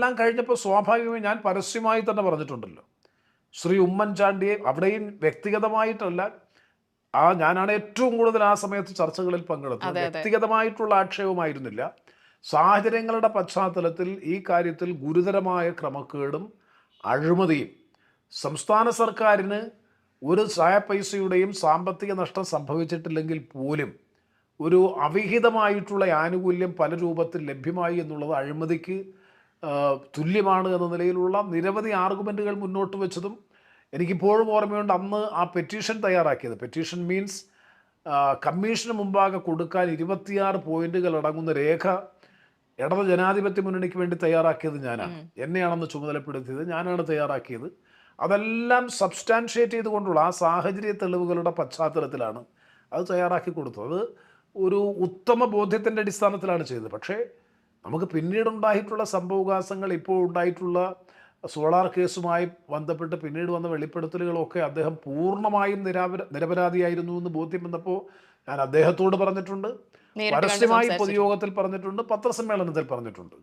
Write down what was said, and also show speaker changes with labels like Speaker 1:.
Speaker 1: എല്ലാം കഴിഞ്ഞപ്പോൾ സ്വാഭാവികമായി ഞാൻ പരസ്യമായി തന്നെ പറഞ്ഞിട്ടുണ്ടല്ലോ, ശ്രീ ഉമ്മൻചാണ്ടിയെ അവിടെയും വ്യക്തിഗതമായിട്ടല്ല, ഞാനാണ് ഏറ്റവും കൂടുതൽ ആ സമയത്ത് ചർച്ചകളിൽ പങ്കെടുത്തത്.
Speaker 2: അതെ അതെ
Speaker 1: വ്യക്തിഗതമായിട്ടുള്ള ആക്ഷേപമായിരുന്നില്ല. സാഹചര്യങ്ങളുടെ പശ്ചാത്തലത്തിൽ ഈ കാര്യത്തിൽ ഗുരുതരമായ ക്രമക്കേടും അഴിമതിയും സംസ്ഥാന സർക്കാരിന് ഒരു ചായ പൈസയുടെയും സാമ്പത്തിക നഷ്ടം സംഭവിച്ചിട്ടില്ലെങ്കിൽ പോലും ഒരു അവിഹിതമായിട്ടുള്ള ആനുകൂല്യം പല രൂപത്തിൽ ലഭ്യമായി എന്നുള്ളത് അഴിമതിക്ക് തുല്യമാണ് എന്ന നിലയിലുള്ള നിരവധി ആർഗ്യുമെൻറ്റുകൾ മുന്നോട്ട് വെച്ചതും എനിക്കിപ്പോഴും ഓർമ്മയുണ്ട്. അന്ന് ആ പെറ്റീഷൻ തയ്യാറാക്കിയത്, പെറ്റീഷൻ മീൻസ് കമ്മീഷന് മുമ്പാകെ കൊടുക്കാൻ 26 പോയിന്റുകൾ അടങ്ങുന്ന രേഖ ഇടത് ജനാധിപത്യ മുന്നണിക്ക് വേണ്ടി തയ്യാറാക്കിയത് ഞാനാണ്. എന്നെയാണെന്ന് ചുമതലപ്പെടുത്തിയത് ഞാനാണ് തയ്യാറാക്കിയത്. അതെല്ലാം സബ്സ്റ്റാൻഷിയേറ്റ് ചെയ്തുകൊണ്ടുള്ള ആ സാഹചര്യ തെളിവുകളുടെ പശ്ചാത്തലത്തിലാണ് അത് തയ്യാറാക്കി കൊടുത്തത്. അത് ഒരു ഉത്തമ ബോധ്യത്തിൻ്റെ അടിസ്ഥാനത്തിലാണ് ചെയ്തത്. പക്ഷേ നമുക്ക് പിന്നീടുണ്ടായിട്ടുള്ള സംഭവവികാസങ്ങൾ, ഇപ്പോൾ ഉണ്ടായിട്ടുള്ള സോളാർ കേസുമായി ബന്ധപ്പെട്ട് പിന്നീട് വന്ന വെളിപ്പെടുത്തലുകളൊക്കെ അദ്ദേഹം പൂർണ്ണമായും നിരപരാധിയായിരുന്നു എന്ന് ബോധ്യം വന്നപ്പോൾ ഞാൻ അദ്ദേഹത്തോട് പറഞ്ഞിട്ടുണ്ട്,
Speaker 2: നേരിട്ട് കണ്ട്
Speaker 1: പരസ്യമായി
Speaker 2: സംസാരിച്ചിട്ടുണ്ട്.
Speaker 1: പൊതുയോഗത്തിൽ പറഞ്ഞിട്ടുണ്ട്, പത്രസമ്മേളനത്തിൽ പറഞ്ഞിട്ടുണ്ട്.